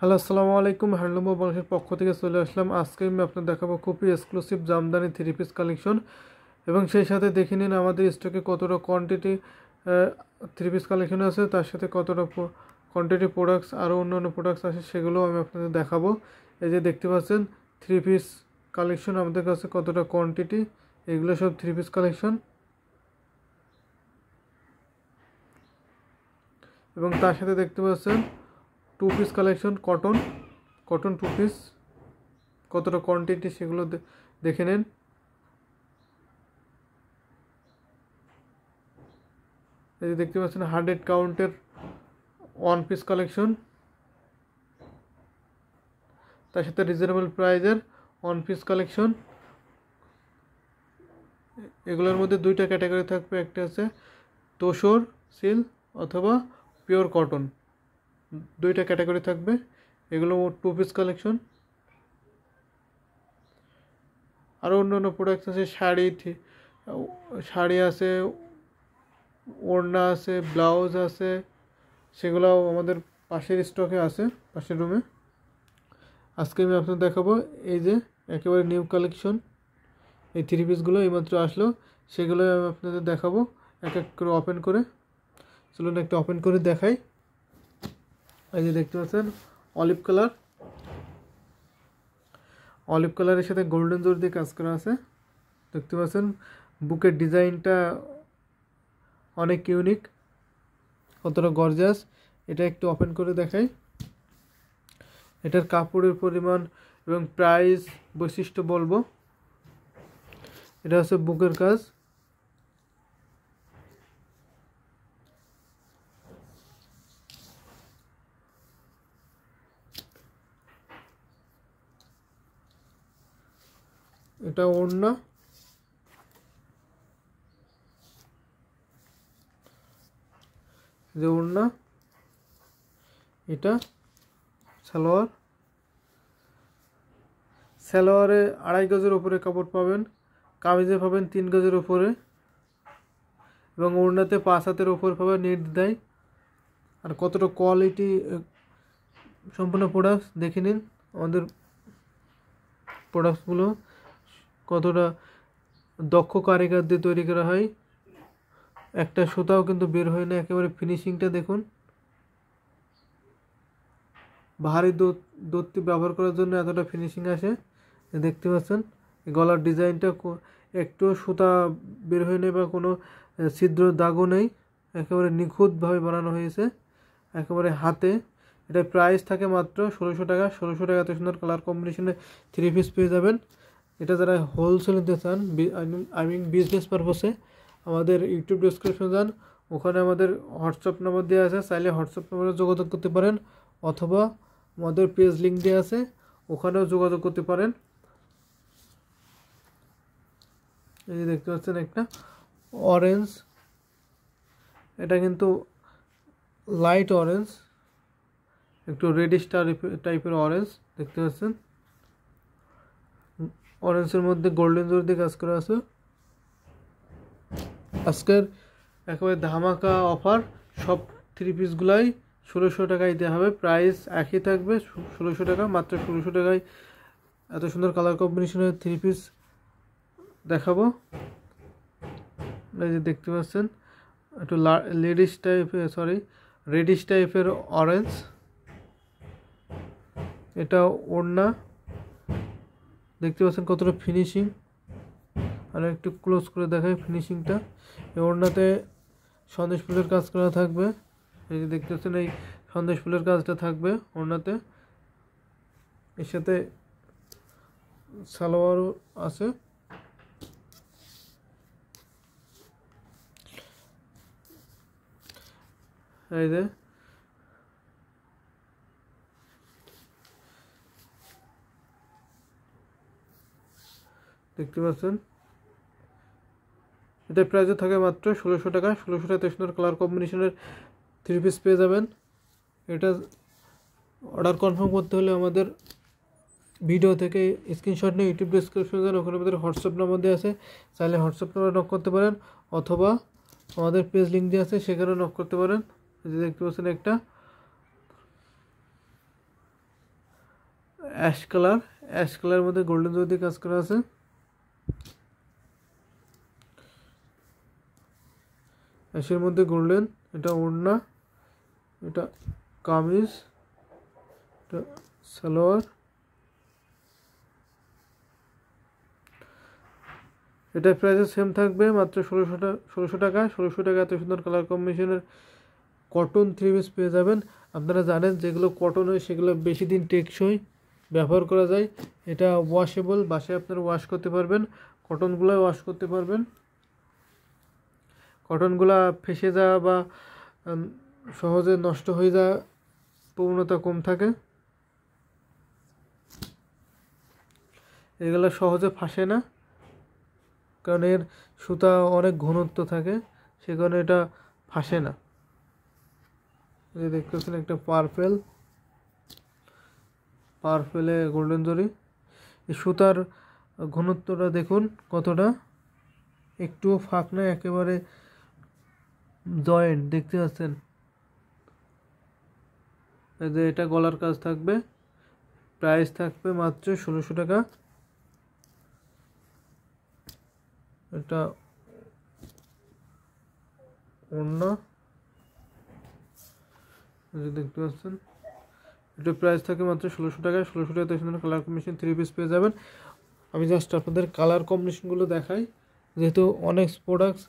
Hello আসসালামু আলাইকুম। Handloom of বাংলাদেশের পক্ষ থেকে চলে আসলাম। আজকে আমি আপনাদের দেখাবো খুবই exclusive Jamdani three piece collection এবং সেই সাথে দেখে নিন আমাদের স্টকে কতটা কোয়ান্টিটি থ্রি পিস কালেকশন আছে, তার সাথে কতটা কোয়ান্টিটি প্রোডাক্টস আরও অন্যান্য প্রোডাক্টস আছে সেগুলো আমি আপনাদের দেখাবো। এই যে দেখতে পাচ্ছেন থ্রি পিস কালেকশন আমাদের কাছে কতটা কোয়ান্টিটি, এগুলো সব থ্রি পিস কালেকশন এবং তার সাথে দেখতে পাচ্ছেন two piece collection cotton two piece কতটা কোয়ান্টিটি সেগুলো দেখে নেন। এই যে দেখতে পাচ্ছেন 100 কাউন্টের ওয়ান পিস কালেকশন, তার সাথে রিজনেবল প্রাইজের ওয়ান পিস কালেকশন। এগুলোর মধ্যে দুইটা ক্যাটাগরি থাকবে, একটা আছে তোসর সিল্ক অথবা পিওর কটন, দুইটা ক্যাটাগরি থাকবে। এগুলো টু পিস কালেকশন। আরও অন্যান্য প্রোডাক্ট আছে, শাড়ি আছে, ওড়না আছে, ব্লাউজ আছে, সেগুলোও আমাদের পাশের স্টকে আছে, পাশের রুমে। আজকে আমি আপনাদের দেখাবো এই যে একেবারে নিউ কালেকশন, এই থ্রি পিসগুলো এইমাত্র আসলো, সেগুলো আমি আপনাদের দেখাবো এক এক করে ওপেন করে। চলুন একটা ওপেন করে দেখাই। এই যে দেখতে পাচ্ছেন অলিভ কালারের সাথে গোল্ডেন জোর দিয়ে কাজ করা আছে। দেখতে পাচ্ছেন বুকের ডিজাইনটা অনেক ইউনিক, কতটা গর্জাস, এটা একটু ওপেন করে দেখাই। এটার কাপড়ের পরিমাণ এবং প্রাইস বৈশিষ্ট্য বলবো। এটা হচ্ছে বুকের কাজ, এটা ওড়না, যে ওড়না, এটা সালোয়ারে 2.5 গজের উপরে কাপড় পাবেন, কামিজে পাবেন 3 গজের উপরে এবং ওড়নাতে 5 হাতের উপর পাবেন নেট দেয়। আর কতটা কোয়ালিটি সম্পূর্ণ প্রোডাক্টস দেখে নিন। আমাদের প্রোডাক্টসগুলো কতটা দক্ষ কারিগর দিয়ে তৈরি করা হয়, একটা সুতাও কিন্তু বের হয় না। একেবারে ফিনিশিংটা দেখুন, ভারী দত্তি ব্যবহার করার জন্য এতটা ফিনিশিং আসে। দেখতে পাচ্ছেন গলার ডিজাইনটা একটু সুতা বের হয় নেই বা কোনো ছিদ্র দাগও নেই, একেবারে নিখুঁতভাবে বানানো হয়েছে একেবারে হাতে। এটা প্রাইস থাকে মাত্র 1600 টাকা। 1600 টাকা এত সুন্দর কালার কম্বিনেশনে থ্রি পিস পেয়ে যাবেন। এটা যারা হোলসেল নিতে চান, আই মিন বিজনেস পারপসে, আমাদের ইউটিউব ডেসক্রিপশন যান, ওখানে আমাদের হোয়াটসঅ্যাপ নাম্বার দেওয়া আছে, চাইলে হোয়াটসঅ্যাপ নাম্বারে যোগাযোগ করতে পারেন অথবা আমাদের পেজ লিঙ্ক দেওয়া আছে, ওখানেও যোগাযোগ করতে পারেন। এই যে দেখতে পাচ্ছেন একটা অরেঞ্জ, এটা কিন্তু লাইট অরেঞ্জ, একটু রেডিশ টাইপের অরেঞ্জ দেখতে পাচ্ছেন। অরেঞ্জের মধ্যে গোল্ডেন জোর দিয়ে কাজ করা আছে। আজকের একেবারে ধামাকা অফার, সব থ্রি পিসগুলাই 1600 টাকায় দেওয়া হবে। প্রাইস একই থাকবে 1600 টাকা, মাত্র 1600 টাকায় এত সুন্দর কালার কম্বিনেশনের থ্রি পিস দেখাবো। এই যে দেখতে পাচ্ছেন একটু রেডিশ টাইপের অরেঞ্জ, এটা ওড়না, দেখতে পাচ্ছেন কতটা ফিনিশিং। আর একটু ক্লোজ করে দেখাই ফিনিশিংটা। এই ওড়নাতে সন্দেশ ফুলের কাজ করা থাকবে। এই যে দেখতে পাচ্ছেন এই সন্দেশ ফুলের কাজটা থাকবে ওড়নাতে, এর সাথে সালোয়ারও আছে। এই যে দেখতে পাচ্ছেন এটার প্রাইসও থাকে মাত্র 1600 টাকা। 1600 টাকাতে সুন্দর কালার কম্বিনেশনের থ্রি পিস পেয়ে যাবেন। এটা অর্ডার কনফার্ম করতে হলে আমাদের ভিডিও থেকে স্ক্রিনশট নিয়ে ইউটিউব ডেসক্রিপশন দেন, ওখানে আমাদের হোয়াটসঅ্যাপ নাম্বার দেওয়া আছে, চাইলে হোয়াটসঅ্যাপ নাম্বার নক করতে পারেন অথবা আমাদের পেজ লিঙ্ক দেওয়া আছে, সেখানেও নক করতে পারেন। এই যে দেখতে পাচ্ছেন একটা অ্যাশ কালারের মধ্যে গোল্ডেন জরি দিয়ে কাজ করা আছে। অ্যাশের মধ্যে গোল্ডেন, এটা ওড়না, এটা কামিজ, এটা সালোয়ার। এটা প্রাইস সেম থাকবে মাত্র 1600 টাকা। 1600 টাকা এত সুন্দর কালার কম্বিনেশনের কটন 3 পিস পেয়ে যাবেন। আপনারা জানেন যেগুলো কটন হয় সেগুলো বেশি দিন টেকসই ব্যবহার করা যায়। এটা ওয়াশেবল, বাসায় আপনারা ওয়াশ করতে পারবেন, কটনগুলো ওয়াশ করতে পারবেন। কটনগুলা ফেসে যাওয়া বা সহজে নষ্ট হয়ে যাওয়ার প্রবণতা কম থাকে। এগুলো সহজে ফাঁসে না, কারণ এর সুতা অনেক ঘনত্ব থাকে, সে কারণে এটা ফাঁসে না। এই দেখতে পাচ্ছেন একটা পার্পেলে গোল্ডেন জরি। এই সুতার ঘনত্বটা দেখুন কতটা, একটুও ফাঁক না, একেবারে জয়েন্ট দেখতে পাচ্ছেন। এই যে এটা গলার কাজ থাকবে, প্রাইস থাকবে মাত্র 1600 টাকা। এটা ওড়না, দেখতে পাচ্ছেন, এটা প্রাইস থাকে মাত্র 1600 টাকা। 1600 টাকাতে সুন্দর কালার কম্বিনেশন 3 পিস পেয়ে যাবেন। আমি জাস্ট আপনাদের কালার কম্বিনেশনগুলো দেখাই, যেহেতু অনেক প্রোডাক্টস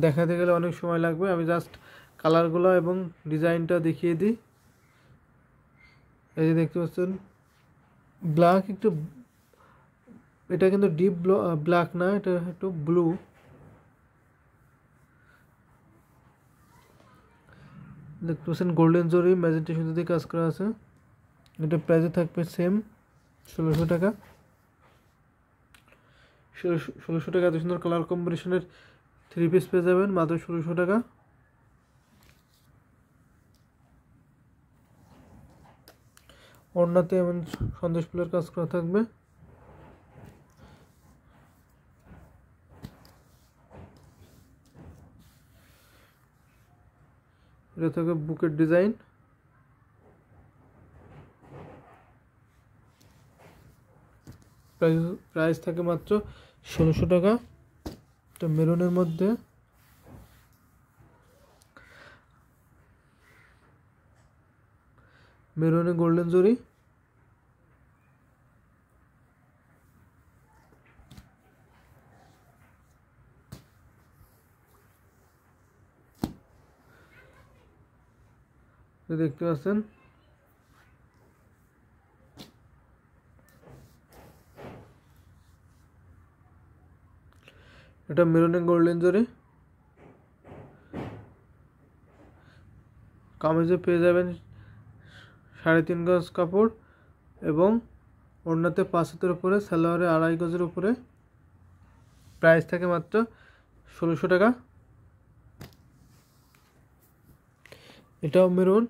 দেখাতে গেলে অনেক সময় লাগবে। আমি জাস্ট কালারগুলো এবং ডিজাইনটা দেখিয়ে দিই। এই যে দেখতে পাচ্ছেন ব্ল্যাক, একটু এটা কিন্তু ডিপ ব্ল্যাক না, এটা একটু ব্লু। দেখতে পাচ্ছেন গোল্ডেন জরি ম্যাজেন্টা সুতো দিয়ে কাজ করা আছে। এটা প্রাইসে থাকবে সেম 1600 টাকা। 1600 টাকা এত সুন্দর কালার কম্বিনেশনের 3 পিস পেয়ে যাবেন মাত্র 1600 টাকা। ওড়নাতে এমন সন্দেশ ফুলের কাজ করা থাকবে। এটা থাকবে বুকের ডিজাইন। প্রাইস থাকে মাত্র 1600 টাকা। তো মেরুনের মধ্যে মেরুনে গোল্ডেন জরি, দেখতে পাচ্ছেন। এটা মেরুনে গোল্ডেন জরি। কামিজে পেয়ে যাবেন 3.5 গজ কাপড় এবং ওড়নাতে 5 হাতের উপরে, সালোয়ারে 2.5 গজের উপরে। প্রাইস থাকে মাত্র 1600 টাকা। এটাও মেরুন,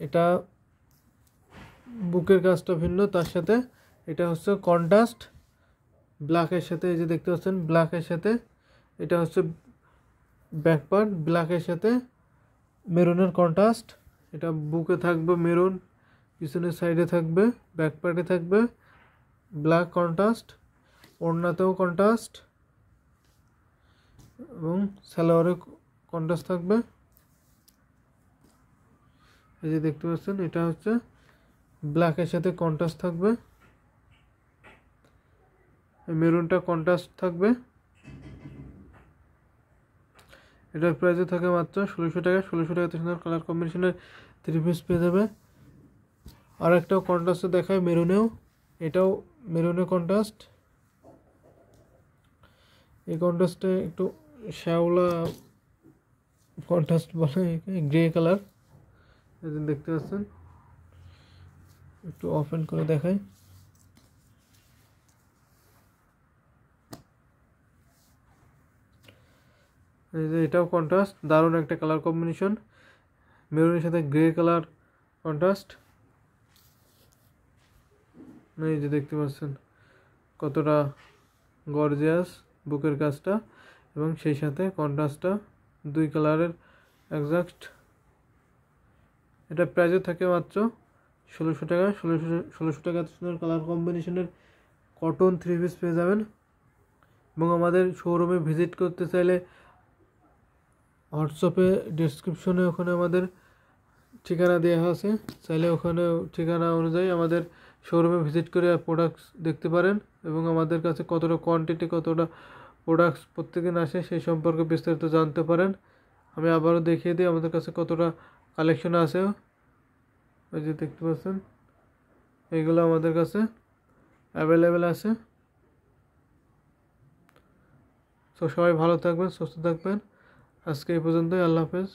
এটা বুকের কাজটা ভিন্ন, তার সাথে এটা হচ্ছে কন্ট্রাস্ট ব্ল্যাকের সাথে। এই যে দেখতে পাচ্ছেন ব্ল্যাকের সাথে, এটা হচ্ছে ব্যাক পার্ট ব্ল্যাকের সাথে মেরুনের কন্ট্রাস্ট। এটা বুকে থাকবে মেরুন, পিছনের সাইডে থাকবে, ব্যাক পার্টে থাকবে ব্ল্যাক কন্ট্রাস্ট, ওড়নাতেও কন্ট্রাস্ট এবং সালোয়ারে কন্ট্রাস্ট থাকবে। এই যে দেখতে পাচ্ছেন এটা হচ্ছে ব্ল্যাকের সাথে কন্ট্রাস্ট থাকবে, মেরুনটা কন্ট্রাস্ট থাকবে। এটার প্রাইসে থাকে মাত্র 1600 টাকা। 1600 টাকাতে সুন্দর কালার কম্বিনেশনের 3 পিস পেয়ে যাবে। আর একটাও কন্ট্রাস্টে দেখায় মেরুনেও, এটাও মেরুনে কন্ট্রাস্ট। এই কন্ট্রাস্টে একটু শ্যাওলা কন্ট্রাস্ট বলে, গ্রে কালার। দেখতে পাচ্ছেন, একটু ওপেন করে দেখাই। এই যে এটাও কন্ট্রাস্ট, দারুণ একটা কালার কম্বিনেশন, মেরুনের সাথে গ্রে কালার কন্ট্রাস্ট। এই যে দেখতে পাচ্ছেন কতটা গর্জিয়াস বুকের কাজটা এবং সেই সাথে কন্ট্রাস্টটা 2 কালারের এক্সাক্ট। এটা প্রাইসে থাকে মাত্র 1600 টাকা। 1600 টাকা এত সুন্দর কালার কম্বিনেশনের কটন 3 পিস পেয়ে যাবেন। এবং আমাদের শোরুমে ভিজিট করতে চাইলে হোয়াটসঅ্যাপে ডেসক্রিপশনে ওখানে আমাদের ঠিকানা দেওয়া আছে, চাইলে ওখানে ঠিকানা অনুযায়ী আমাদের শোরুমে ভিজিট করে প্রোডাক্টস দেখতে পারেন এবং আমাদের কাছে কতটা কোয়ান্টিটি, কতটা প্রোডাক্টস প্রত্যেকদিন আসে সেই সম্পর্কে বিস্তারিত জানতে পারেন। আমি আবারও দেখিয়ে দিই আমাদের কাছে কতটা কালেকশন আছে। ওই যে দেখতে পাচ্ছেন, এইগুলো আমাদের কাছে অ্যাভেলেবেল আছে। তো সবাই ভালো থাকবেন, সুস্থ থাকবেন। আজকে এই পর্যন্তই। আল্লাহ হাফেজ।